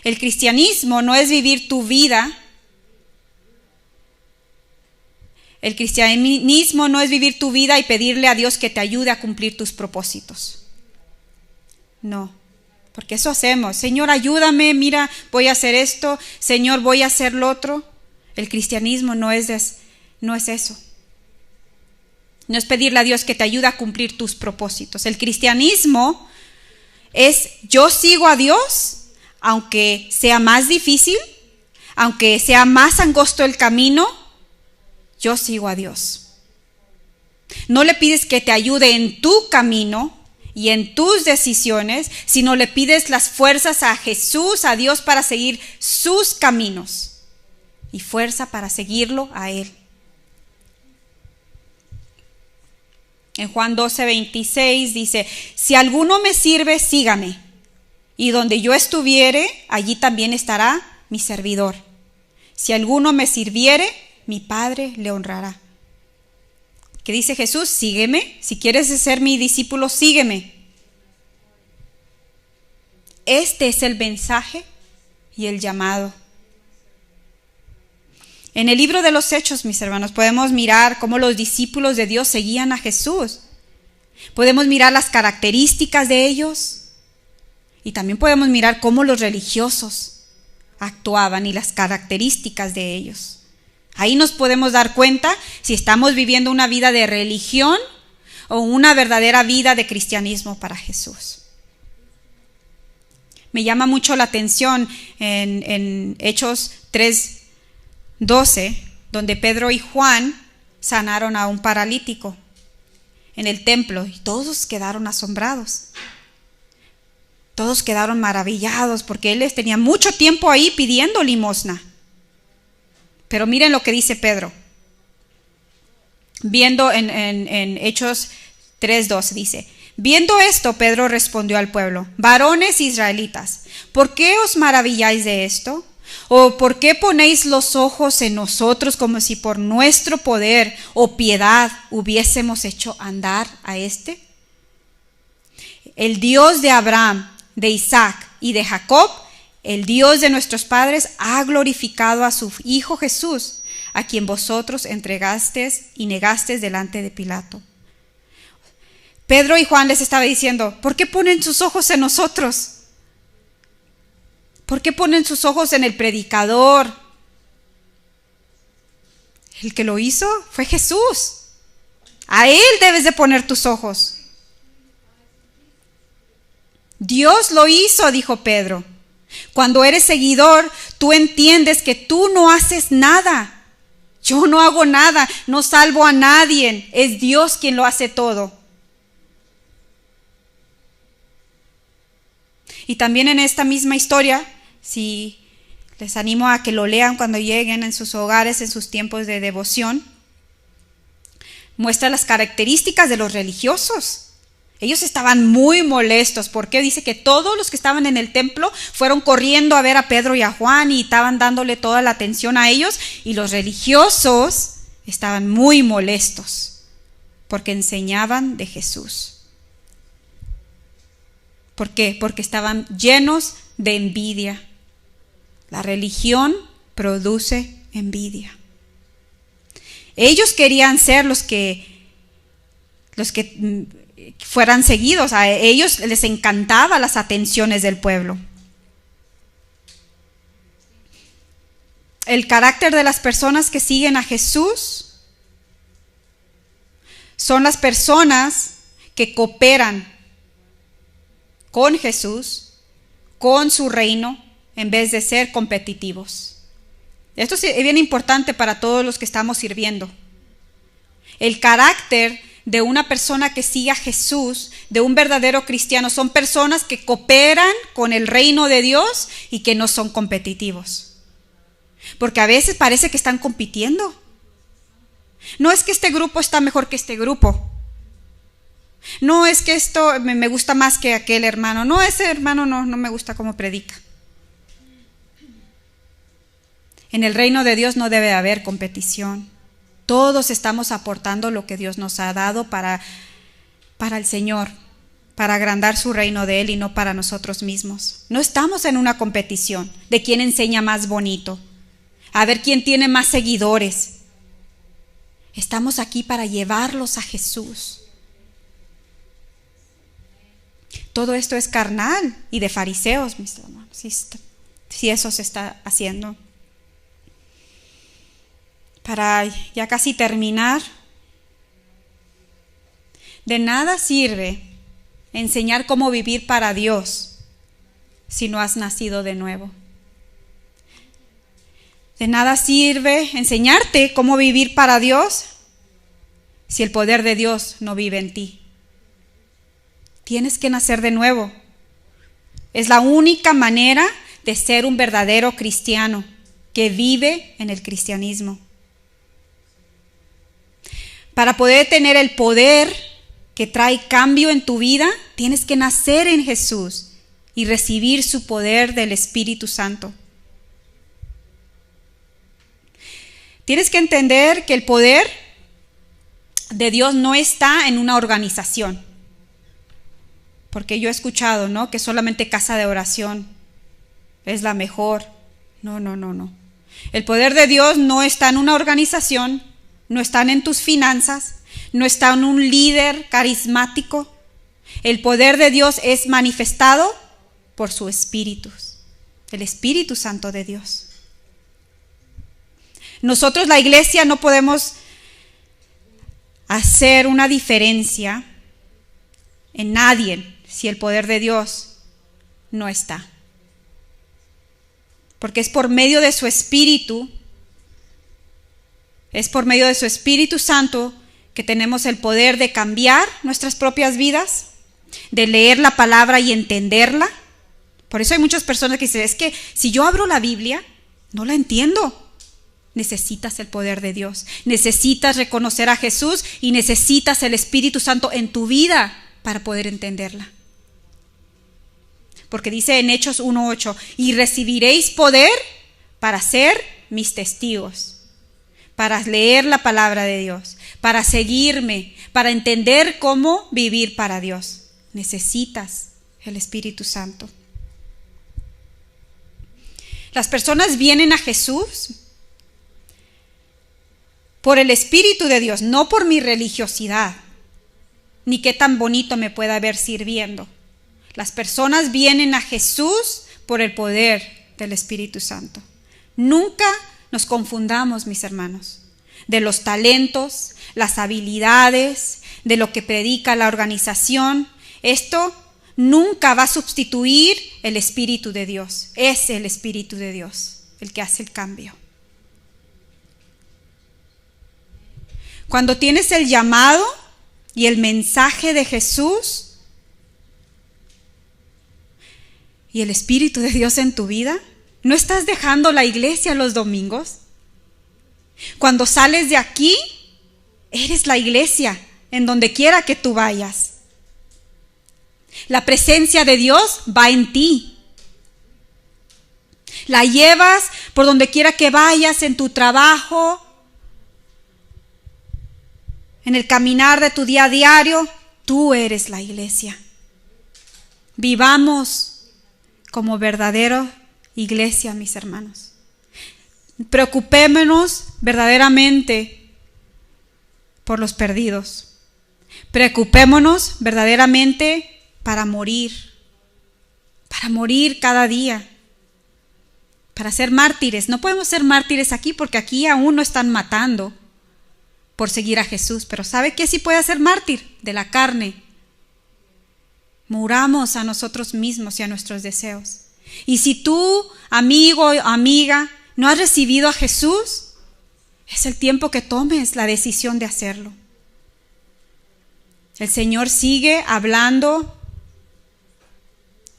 El cristianismo no es vivir tu vida. El cristianismo no es vivir tu vida y pedirle a Dios que te ayude a cumplir tus propósitos. No, porque eso hacemos. Señor, ayúdame, mira, voy a hacer esto. Señor, voy a hacer lo otro. El cristianismo no es eso. No es pedirle a Dios que te ayude a cumplir tus propósitos. El cristianismo es: yo sigo a Dios, aunque sea más difícil, aunque sea más angosto el camino, yo sigo a Dios. No le pides que te ayude en tu camino y en tus decisiones, sino le pides las fuerzas a Jesús, a Dios, para seguir sus caminos y fuerza para seguirlo a Él. En Juan 12:26 dice: si alguno me sirve, sígame, y donde yo estuviere, allí también estará mi servidor. Si alguno me sirviere, mi Padre le honrará. ¿Qué dice Jesús? Sígueme. Si quieres ser mi discípulo, sígueme. Este es el mensaje y el llamado. En el libro de los Hechos, mis hermanos, podemos mirar cómo los discípulos de Dios seguían a Jesús. Podemos mirar las características de ellos y también podemos mirar cómo los religiosos actuaban y las características de ellos. Ahí nos podemos dar cuenta si estamos viviendo una vida de religión o una verdadera vida de cristianismo para Jesús. Me llama mucho la atención en Hechos 3:12, donde Pedro y Juan sanaron a un paralítico en el templo y todos quedaron asombrados. Todos quedaron maravillados porque él tenía mucho tiempo ahí pidiendo limosna. Pero miren lo que dice Pedro. Viendo en Hechos 3:12 dice: viendo esto, Pedro respondió al pueblo: varones israelitas, ¿por qué os maravilláis de esto? ¿O por qué ponéis los ojos en nosotros como si por nuestro poder o piedad hubiésemos hecho andar a este? El Dios de Abraham, de Isaac y de Jacob, el Dios de nuestros padres, ha glorificado a su Hijo Jesús, a quien vosotros entregasteis y negasteis delante de Pilato. Pedro y Juan les estaba diciendo: ¿por qué ponen sus ojos en nosotros? ¿Por qué ponen sus ojos en el predicador? El que lo hizo fue Jesús. A Él debes de poner tus ojos. Dios lo hizo, dijo Pedro. Cuando eres seguidor, tú entiendes que tú no haces nada. Yo no hago nada, no salvo a nadie. Es Dios quien lo hace todo. Y también en esta misma historia, si les animo a que lo lean cuando lleguen en sus hogares, en sus tiempos de devoción, muestra las características de los religiosos. Ellos estaban muy molestos porque dice que todos los que estaban en el templo fueron corriendo a ver a Pedro y a Juan y estaban dándole toda la atención a ellos, y los religiosos estaban muy molestos porque enseñaban de Jesús. ¿Por qué? Porque estaban llenos de envidia. La religión produce envidia. Ellos querían ser los que fueran seguidos. A ellos les encantaban las atenciones del pueblo. el carácter de las personas que siguen a Jesús son las personas que cooperan con Jesús, con su reino, en vez de ser competitivos. Esto es bien importante para todos los que estamos sirviendo. El carácter de una persona que sigue a Jesús, de un verdadero cristiano, son personas que cooperan con el reino de Dios y que no son competitivos. Porque a veces parece que están compitiendo. No es que este grupo está mejor que este grupo. No es que esto me gusta más que aquel hermano. No, ese hermano no me gusta cómo predica. En el reino de Dios no debe haber competición. Todos estamos aportando lo que Dios nos ha dado para el Señor, para agrandar su reino de Él y no para nosotros mismos. No estamos en una competición de quién enseña más bonito, a ver quién tiene más seguidores. Estamos aquí para llevarlos a Jesús. Todo esto es carnal y de fariseos, mis hermanos, si eso se está haciendo. Para ya casi terminar, de nada sirve enseñar cómo vivir para Dios si no has nacido de nuevo. De nada sirve enseñarte cómo vivir para Dios si el poder de Dios no vive en ti. Tienes que nacer de nuevo. Es la única manera de ser un verdadero cristiano que vive en el cristianismo. Para poder tener el poder que trae cambio en tu vida, tienes que nacer en Jesús y recibir su poder del Espíritu Santo. Tienes que entender que el poder de Dios no está en una organización. Porque yo he escuchado, ¿no?, que solamente casa de oración es la mejor. No. El poder de Dios no está en una organización, no está en tus finanzas, no está en un líder carismático. El poder de Dios es manifestado por su Espíritu, el Espíritu Santo de Dios. Nosotros, la iglesia, no podemos hacer una diferencia en nadie si el poder de Dios no está. Porque es por medio de su Espíritu, es por medio de su Espíritu Santo que tenemos el poder de cambiar nuestras propias vidas, de leer la palabra y entenderla. Por eso hay muchas personas que dicen, es que si yo abro la Biblia, no la entiendo. Necesitas el poder de Dios, necesitas reconocer a Jesús y necesitas el Espíritu Santo en tu vida para poder entenderla. Porque dice en Hechos 1:8, y recibiréis poder para ser mis testigos, para leer la palabra de Dios, para seguirme, para entender cómo vivir para Dios. Necesitas el Espíritu Santo. Las personas vienen a Jesús por el Espíritu de Dios, no por mi religiosidad, ni qué tan bonito me pueda ver sirviendo. Las personas vienen a Jesús por el poder del Espíritu Santo. Nunca nos confundamos, mis hermanos, de los talentos, las habilidades, de lo que predica la organización. Esto nunca va a sustituir el Espíritu de Dios. Es el Espíritu de Dios el que hace el cambio. Cuando tienes el llamado y el mensaje de Jesús y el Espíritu de Dios en tu vida, ¿no estás dejando la iglesia los domingos? Cuando sales de aquí, eres la iglesia en donde quiera que tú vayas. La presencia de Dios va en ti. La llevas por donde quiera que vayas, en tu trabajo, en el caminar de tu día a diario. Tú eres la iglesia. Vivamos como verdadera iglesia, mis hermanos. Preocupémonos verdaderamente por los perdidos. Preocupémonos verdaderamente para morir cada día. para ser mártires. No podemos ser mártires aquí porque aquí aún no están matando por seguir a Jesús. Pero ¿sabe qué sí puede ser mártir? De la carne. Muramos a nosotros mismos y a nuestros deseos. Y si tú, amigo o amiga, no has recibido a Jesús, es el tiempo que tomes la decisión de hacerlo. El Señor sigue hablando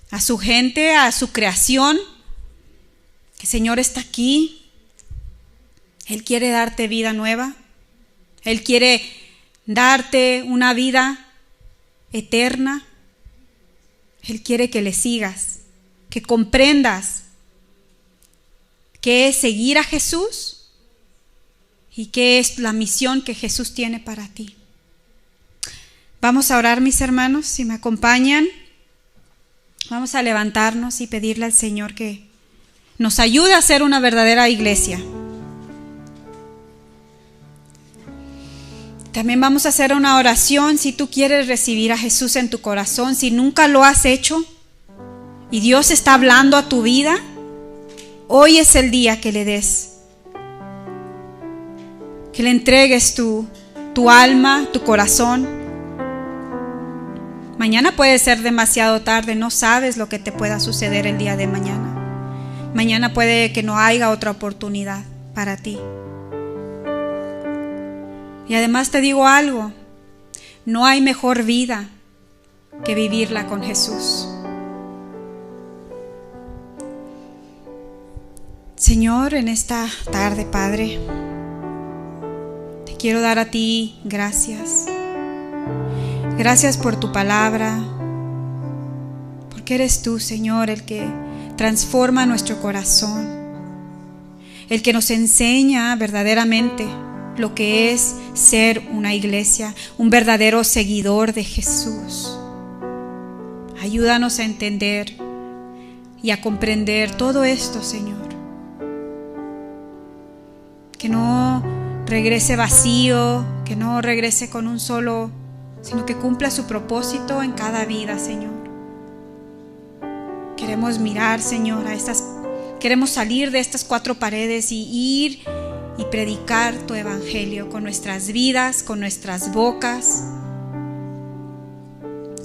a su gente, a su creación. El Señor está aquí. Él quiere darte vida nueva. Él quiere darte una vida eterna. Él quiere que le sigas, que comprendas qué es seguir a Jesús y qué es la misión que Jesús tiene para ti. Vamos a orar, mis hermanos, si me acompañan. Vamos a levantarnos y pedirle al Señor que nos ayude a ser una verdadera iglesia. También vamos a hacer una oración si tú quieres recibir a Jesús en tu corazón, si nunca lo has hecho y Dios está hablando a tu vida. Hoy es el día que le des, que le entregues tu alma, tu corazón. Mañana puede ser demasiado tarde, no sabes lo que te pueda suceder el día de mañana. Mañana puede que no haya otra oportunidad para ti. Y además te digo algo, no hay mejor vida que vivirla con Jesús. Señor, en esta tarde, Padre, te quiero dar a ti gracias. Gracias por tu palabra, porque eres tú, Señor, el que transforma nuestro corazón, el que nos enseña verdaderamente lo que es ser una iglesia, un verdadero seguidor de Jesús. Ayúdanos a entender y a comprender todo esto, Señor. Que no regrese vacío, que no regrese con un solo, sino que cumpla su propósito en cada vida, Señor. Queremos mirar, Señor, queremos salir de estas 4 paredes y ir y predicar tu evangelio con nuestras vidas, con nuestras bocas,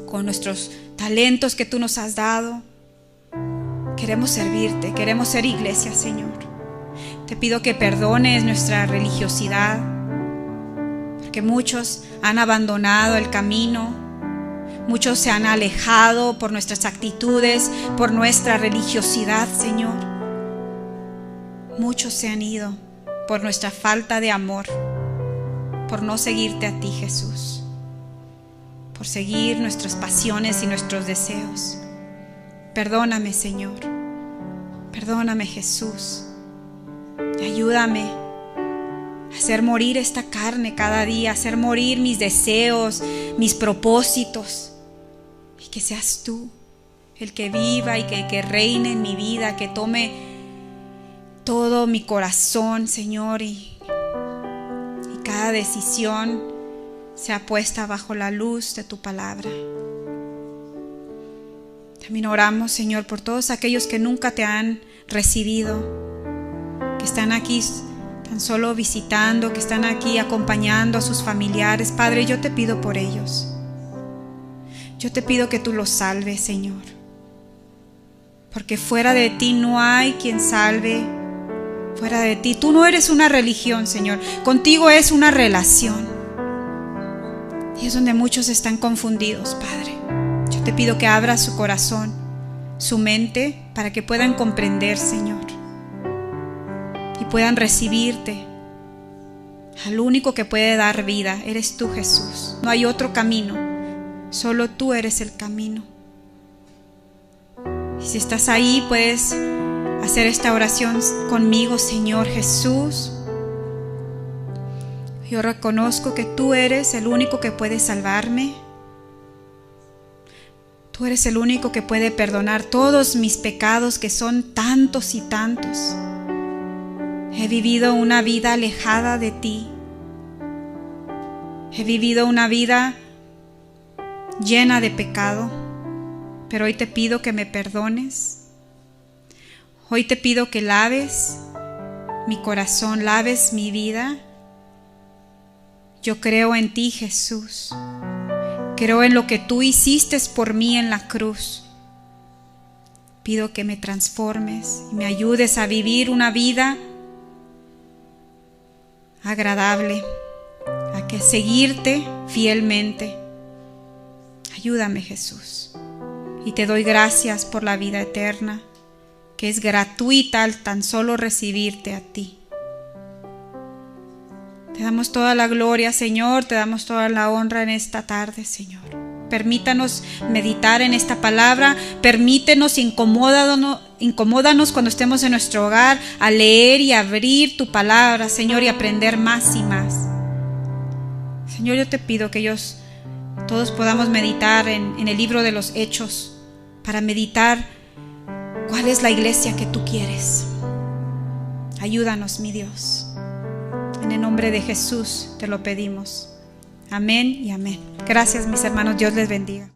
con nuestros talentos que tú nos has dado. Queremos servirte, queremos ser iglesia, Señor. Te pido que perdones nuestra religiosidad, porque muchos han abandonado el camino, muchos se han alejado por nuestras actitudes, por nuestra religiosidad, Señor. Muchos se han ido por nuestra falta de amor, por no seguirte a ti, Jesús, por seguir nuestras pasiones y nuestros deseos. Perdóname, Señor, perdóname, Jesús, y ayúdame a hacer morir esta carne cada día, a hacer morir mis deseos, mis propósitos, y que seas tú el que viva y que reine en mi vida, que tome todo mi corazón, Señor, y cada decisión sea puesta bajo la luz de tu palabra. También oramos, Señor, por todos aquellos que nunca te han recibido, que están aquí tan solo visitando, que están aquí acompañando a sus familiares. Padre, yo te pido por ellos. Yo te pido que tú los salves, Señor, porque fuera de ti no hay quien salve. Fuera de ti, tú no eres una religión, Señor, contigo es una relación. Y es donde muchos están confundidos, Padre. Yo te pido que abras su corazón, su mente, para que puedan comprender, Señor, y puedan recibirte. Al único que puede dar vida eres tú, Jesús. No hay otro camino, solo tú eres el camino. Y si estás ahí, puedes hacer esta oración conmigo. Señor Jesús, yo reconozco que tú eres el único que puede salvarme. Tú eres el único que puede perdonar todos mis pecados, que son tantos y tantos. He vivido una vida alejada de ti. He vivido una vida llena de pecado, pero hoy te pido que me perdones. Hoy te pido que laves mi corazón, laves mi vida. Yo creo en ti, Jesús. Creo en lo que tú hiciste por mí en la cruz. Pido que me transformes y me ayudes a vivir una vida agradable, a que seguirte fielmente. Ayúdame, Jesús. Y te doy gracias por la vida eterna, que es gratuita al tan solo recibirte a ti. Te damos toda la gloria, Señor, te damos toda la honra en esta tarde, Señor. Permítanos meditar en esta palabra, permítenos, incomódanos cuando estemos en nuestro hogar a leer y abrir tu palabra, Señor, y aprender más y más. Señor, yo te pido que todos podamos meditar en el libro de los Hechos, para meditar cuál es la iglesia que tú quieres. Ayúdanos, mi Dios. En el nombre de Jesús te lo pedimos. Amén y amén. Gracias, mis hermanos. Dios les bendiga.